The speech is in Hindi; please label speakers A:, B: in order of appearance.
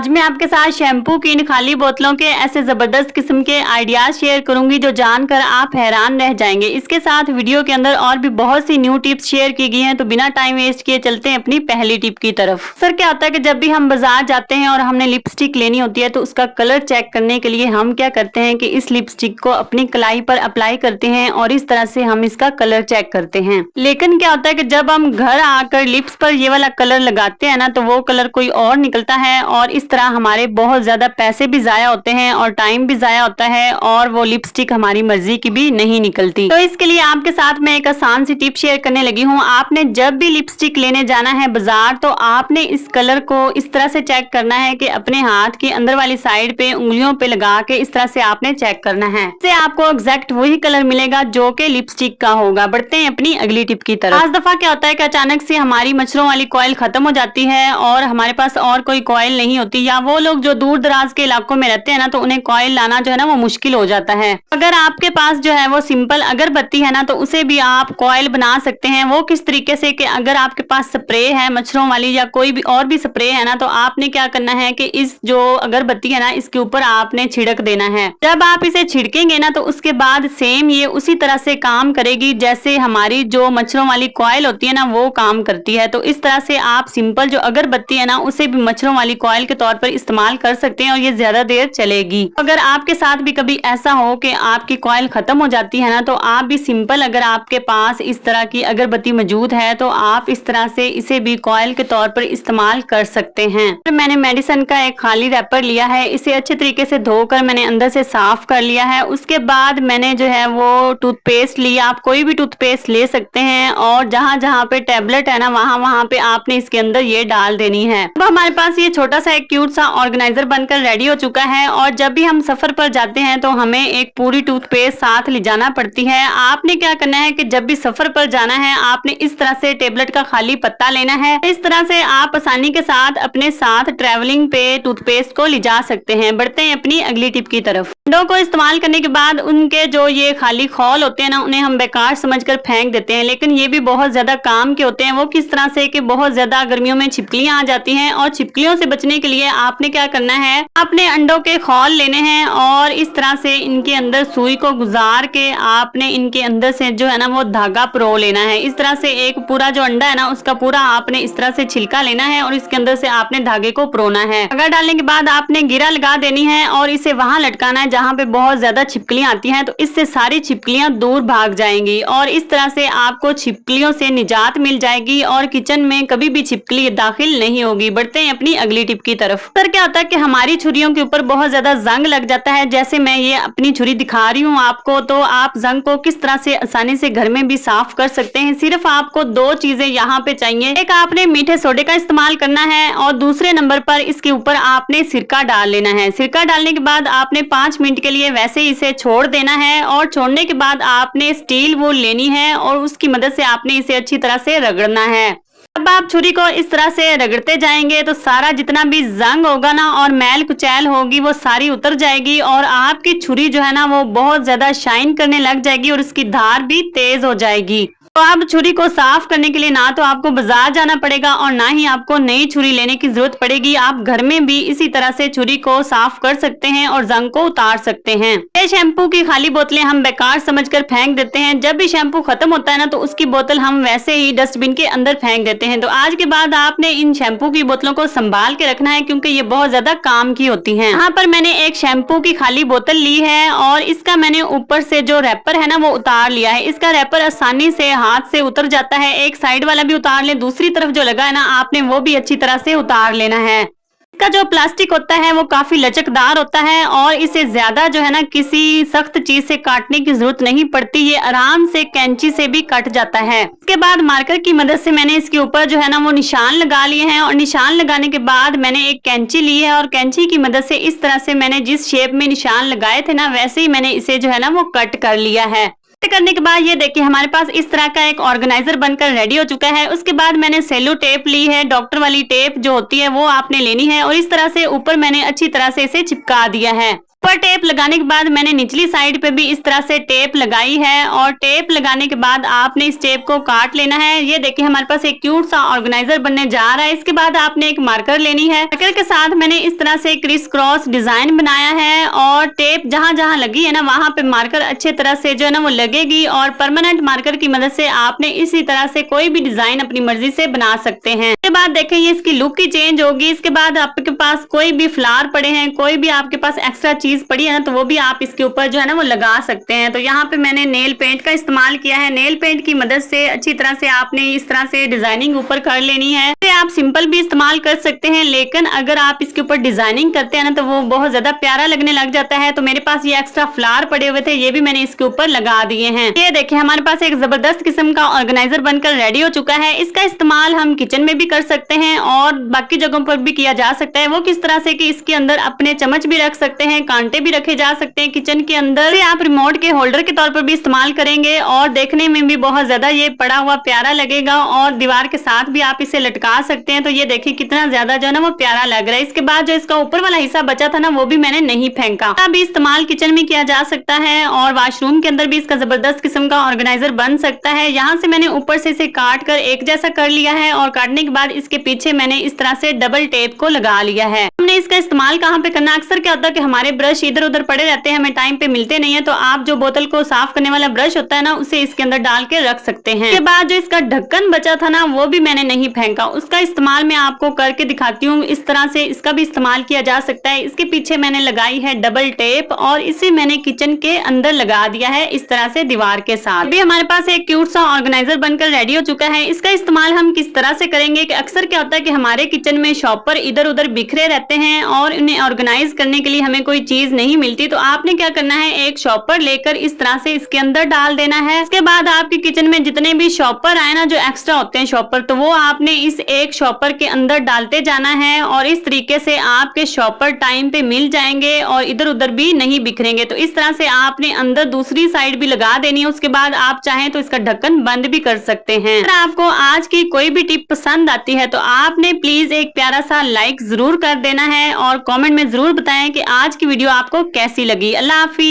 A: आज मैं आपके साथ शैम्पू की इन खाली बोतलों के ऐसे जबरदस्त किस्म के आइडियाज शेयर करूंगी जो जानकर आप हैरान रह जाएंगे। इसके साथ वीडियो के अंदर और भी बहुत सी न्यू टिप्स शेयर की गई हैं, तो बिना टाइम वेस्ट किए चलते हैं अपनी पहली टिप की तरफ। सर क्या होता है कि जब भी हम बाजार जाते हैं और हमने लिपस्टिक लेनी होती है तो उसका कलर चेक करने के लिए हम क्या करते हैं कि इस लिपस्टिक को अपनी कलाई पर अप्लाई करते हैं और इस तरह से हम इसका कलर चेक करते हैं। लेकिन क्या होता है कि जब हम घर आकर लिप्स पर ये वाला कलर लगाते हैं ना, तो वो कलर कोई और निकलता है और इस तरह हमारे बहुत ज्यादा पैसे भी जाया होते हैं और टाइम भी जाया होता है और वो लिपस्टिक हमारी मर्जी की भी नहीं निकलती। तो इसके लिए आपके साथ मैं एक आसान सी टिप शेयर करने लगी हूँ। आपने जब भी लिपस्टिक लेने जाना है बाजार, तो आपने इस कलर को इस तरह से चेक करना है कि अपने हाथ की अंदर वाली साइड पे उंगलियों पे लगा के इस तरह से आपने चेक करना है। इससे आपको एग्जैक्ट वही कलर मिलेगा जो कि लिपस्टिक का होगा। बढ़ते हैं अपनी अगली टिप की तरफ। आज दफा क्या होता है कि अचानक से हमारी मच्छरों वाली कॉइल खत्म हो जाती है और हमारे पास और कोई कॉइल नहीं होती, या वो लोग जो दूर दराज के इलाकों में रहते हैं ना, तो उन्हें कॉइल लाना जो है ना वो मुश्किल हो जाता है। अगर आपके पास जो है वो सिंपल अगरबत्ती है ना, तो उसे भी आप कॉइल बना सकते हैं। वो किस तरीके से कि अगर आपके पास स्प्रे है मच्छरों वाली या कोई भी और भी स्प्रे है ना, तो आपने क्या करना है कि इस जो अगरबत्ती है ना इसके ऊपर आपने छिड़क देना है। जब आप इसे छिड़केंगे ना, तो उसके बाद सेम ये उसी तरह से काम करेगी जैसे हमारी जो मच्छरों वाली कॉइल होती है ना वो काम करती है। तो इस तरह से आप सिंपल जो अगरबत्ती है ना उसे भी मच्छरों वाली कॉइल के तौर पर इस्तेमाल कर सकते हैं और ये ज्यादा देर चलेगी। अगर आपके साथ भी कभी ऐसा हो कि आपकी कॉइल खत्म हो जाती है ना, तो आप भी सिंपल अगर आपके पास इस तरह की अगरबत्ती मौजूद है तो आप इस तरह से इसे भी कॉइल के तौर पर इस्तेमाल कर सकते हैं। तो मैंने मेडिसिन का एक खाली रैपर लिया है, इसे अच्छे तरीके से धोकर मैंने अंदर से साफ कर लिया है। उसके बाद मैंने जो है वो टूथपेस्ट लिया। आप कोई भी टूथपेस्ट ले सकते हैं और जहां जहां पे टेबलेट है ना वहां वहां पे आपने इसके अंदर ये डाल देनी है। अब हमारे पास ये छोटा सा एक क्यूट सा ऑर्गेनाइजर बनकर रेडी हो चुका है और जब भी हम सफर पर जाते हैं तो हमें एक पूरी टूथपेस्ट साथ ले जाना पड़ती है। आपने क्या करना है कि जब भी सफर पर जाना है आपने इस तरह से टेबलेट का खाली पत्ता लेना है। इस तरह से आप आसानी के साथ अपने साथ ट्रेवलिंग पे टूथपेस्ट को ले जा सकते हैं। बढ़ते हैं अपनी अगली टिप की तरफ। अंडों को इस्तेमाल करने के बाद उनके जो ये खाली खौल होते हैं ना उन्हें हम बेकार समझकर फेंक देते हैं, लेकिन ये भी बहुत ज्यादा काम के होते हैं। वो किस तरह से कि बहुत ज्यादा गर्मियों में छिपकलियां आ जाती हैं और छिपकलियों से बचने के लिए आपने क्या करना है, आपने अंडों के खौल लेने हैं और इस तरह से इनके अंदर सुई को गुजार के आपने इनके अंदर से जो है ना वो धागा परो लेना है। इस तरह से एक पूरा जो अंडा है ना उसका पूरा आपने इस तरह से छिलका लेना है और इसके अंदर से आपने धागे को परोना है। धागा डालने के बाद आपने गिरा लगा देनी है और इसे वहां लटकाना है जहां पे बहुत ज्यादा छिपकलियां आती हैं, तो इससे सारी छिपकलियां दूर भाग जाएंगी और इस तरह से आपको छिपकलियों से निजात मिल जाएगी और किचन में कभी भी छिपकली दाखिल नहीं होगी। बढ़ते हैं अपनी अगली टिप की तरफ। सर क्या होता है कि हमारी छुरियों के ऊपर बहुत ज्यादा जंग लग जाता है। जैसे मैं ये अपनी छुरी दिखा रही हूँ आपको, तो आप जंग को किस तरह से आसानी से घर में भी साफ कर सकते हैं। सिर्फ आपको दो चीजें यहाँ पे चाहिए। एक आपने मीठे सोडे का इस्तेमाल करना है और दूसरे नंबर पर इसके ऊपर आपने सिरका डाल लेना है। सिरका डालने के बाद आपने 5 मिनट के लिए वैसे ही इसे छोड़ देना है और छोड़ने के बाद आपने स्टील वूल लेनी है और उसकी मदद से आपने इसे अच्छी तरह से रगड़ना है। अब आप छुरी को इस तरह से रगड़ते जाएंगे तो सारा जितना भी जंग होगा ना और मैल कुचैल होगी वो सारी उतर जाएगी और आपकी छुरी जो है ना वो बहुत ज्यादा शाइन करने लग जाएगी और उसकी धार भी तेज हो जाएगी। तो आप छुरी को साफ करने के लिए ना तो आपको बाजार जाना पड़ेगा और ना ही आपको नई छुरी लेने की जरूरत पड़ेगी। आप घर में भी इसी तरह से छुरी को साफ कर सकते हैं और जंग को उतार सकते हैं। ये शैम्पू की खाली बोतलें हम बेकार समझकर फेंक देते हैं। जब भी शैम्पू खत्म होता है ना तो उसकी बोतल हम वैसे ही डस्टबिन के अंदर फेंक देते हैं। तो आज के बाद आपने इन शैम्पू की बोतलों को संभाल के रखना है क्योंकि ये बहुत ज्यादा काम की होती है। यहाँ पर मैंने एक शैम्पू की खाली बोतल ली है और इसका मैंने ऊपर से जो रैपर है ना वो उतार लिया है। इसका रैपर आसानी से हाथ से उतर जाता है। एक साइड वाला भी उतार ले, दूसरी तरफ जो लगा है ना आपने वो भी अच्छी तरह से उतार लेना है। इसका जो प्लास्टिक होता है वो काफी लचकदार होता है और इसे ज्यादा जो है ना किसी सख्त चीज से काटने की जरूरत नहीं पड़ती। ये आराम से कैंची से भी कट जाता है। इसके बाद मार्कर की मदद से मैंने इसके ऊपर जो है ना वो निशान लगा लिए हैं और निशान लगाने के बाद मैंने एक कैंची ली है और कैंची की मदद से इस तरह से मैंने जिस शेप में निशान लगाए थे ना वैसे ही मैंने इसे जो है ना वो कट कर लिया है। करने के बाद ये देखिए हमारे पास इस तरह का एक ऑर्गेनाइजर बनकर रेडी हो चुका है। उसके बाद मैंने सेलो टेप ली है, डॉक्टर वाली टेप जो होती है वो आपने लेनी है और इस तरह से ऊपर मैंने अच्छी तरह से इसे चिपका दिया है। ऊपर टेप लगाने के बाद मैंने निचली साइड पे भी इस तरह से टेप लगाई है और टेप लगाने के बाद आपने इस टेप को काट लेना है। ये देखिए हमारे पास एक क्यूट सा ऑर्गेनाइजर बनने जा रहा है। इसके बाद आपने एक मार्कर लेनी है। मार्कर के साथ मैंने इस तरह से क्रिस क्रॉस डिजाइन बनाया है और टेप जहां जहां लगी है ना वहां पे मार्कर अच्छे तरह से जो है ना वो लगेगी और परमानेंट मार्कर की मदद से आपने इसी तरह से कोई भी डिजाइन अपनी मर्जी से बना सकते हैं। इसके बाद देखें ये इसकी लुक ही चेंज होगी। इसके बाद आपके पास कोई भी फ्लावर पड़े हैं, कोई भी आपके पास एक्स्ट्रा चीज पड़ी है ना तो वो भी आप इसके ऊपर जो है ना वो लगा सकते हैं। तो यहाँ पे मैंने नेल पेंट का इस्तेमाल किया है। नेल पेंट की मदद से अच्छी तरह से आपने इस तरह से डिजाइनिंग ऊपर कर लेनी है। आप सिंपल भी इस्तेमाल कर सकते हैं, लेकिन अगर आप इसके ऊपर डिजाइनिंग करते हैं ना तो वो बहुत ज्यादा प्यारा लगने लग जाता है। तो मेरे पास ये एक्स्ट्रा फ्लावर पड़े हुए थे, ये भी मैंने इसके ऊपर लगा दिए हैं। ये देखिए हमारे पास एक जबरदस्त किस्म का ऑर्गेनाइजर बनकर रेडी हो चुका है। इसका इस्तेमाल हम किचन में भी कर सकते हैं और बाकी जगहों पर भी किया जा सकता है। वो किस तरह से कि इसके अंदर अपने चम्मच भी रख सकते हैं, कांटे भी रखे जा सकते हैं किचन के अंदर। आप रिमोट के होल्डर के तौर पर भी इस्तेमाल करेंगे और देखने में भी बहुत ज्यादा ये पड़ा हुआ प्यारा लगेगा और दीवार के साथ भी आप इसे लटका सकते हैं। तो ये देखिए कितना ज्यादा जो है ना वो प्यारा लग रहा है। इसके बाद जो इसका ऊपर वाला हिस्सा बचा था ना वो भी मैंने नहीं फेंका। अभी इस्तेमाल किचन में किया जा सकता है और वॉशरूम के अंदर भी इसका जबरदस्त किस्म का ऑर्गेनाइजर बन सकता है। यहाँ से मैंने ऊपर से इसे काट कर एक जैसा कर लिया है और काटने के बाद इसके पीछे मैंने इस तरह से डबल टेप को लगा लिया है। हमने इसका इस्तेमाल कहाँ पे करना, अक्सर क्या होता है कि हमारे ब्रश इधर उधर पड़े रहते हैं, हमें टाइम पे मिलते नहीं है। तो आप जो बोतल को साफ करने वाला ब्रश होता है ना उसे इसके अंदर डाल के रख सकते हैं। इसके बाद जो इसका ढक्कन बचा था ना वो भी मैंने नहीं फेंका, उसका इस्तेमाल मैं आपको करके दिखाती हूँ। इस तरह से इसका भी इस्तेमाल किया जा सकता है। इसके पीछे मैंने लगाई है डबल टेप और इसे मैंने किचन के अंदर लगा दिया है इस तरह से दीवार के साथ। अभी हमारे पास एक क्यूट सा ऑर्गेनाइजर बनकर रेडी हो चुका है। इसका इस्तेमाल हम किस तरह से करेंगे कि अक्सर क्या होता है कि हमारे किचन में शॉपर इधर उधर बिखरे रहते हैं और इन्हें ऑर्गेनाइज करने के लिए हमें कोई चीज नहीं मिलती। तो आपने क्या करना है, एक शॉपर लेकर इस तरह से इसके अंदर डाल देना है। इसके बाद आपके किचन में जितने भी शॉपर आए ना जो एक्स्ट्रा होते हैं शॉपर, तो वो आपने इस एक शॉपर के अंदर डालते जाना है और इस तरीके से आपके शॉपर टाइम पे मिल जाएंगे और इधर उधर भी नहीं बिखरेंगे। तो इस तरह से आपने अंदर दूसरी साइड भी लगा देनी है। उसके बाद आप चाहें तो इसका ढक्कन बंद भी कर सकते हैं। अगर आपको आज की कोई भी टिप पसंद आती है तो आपने प्लीज एक प्यारा सा लाइक जरूर कर देना है और कमेंट में जरूर बताएं कि आज की वीडियो आपको कैसी लगी। अल्लाह हाफिज।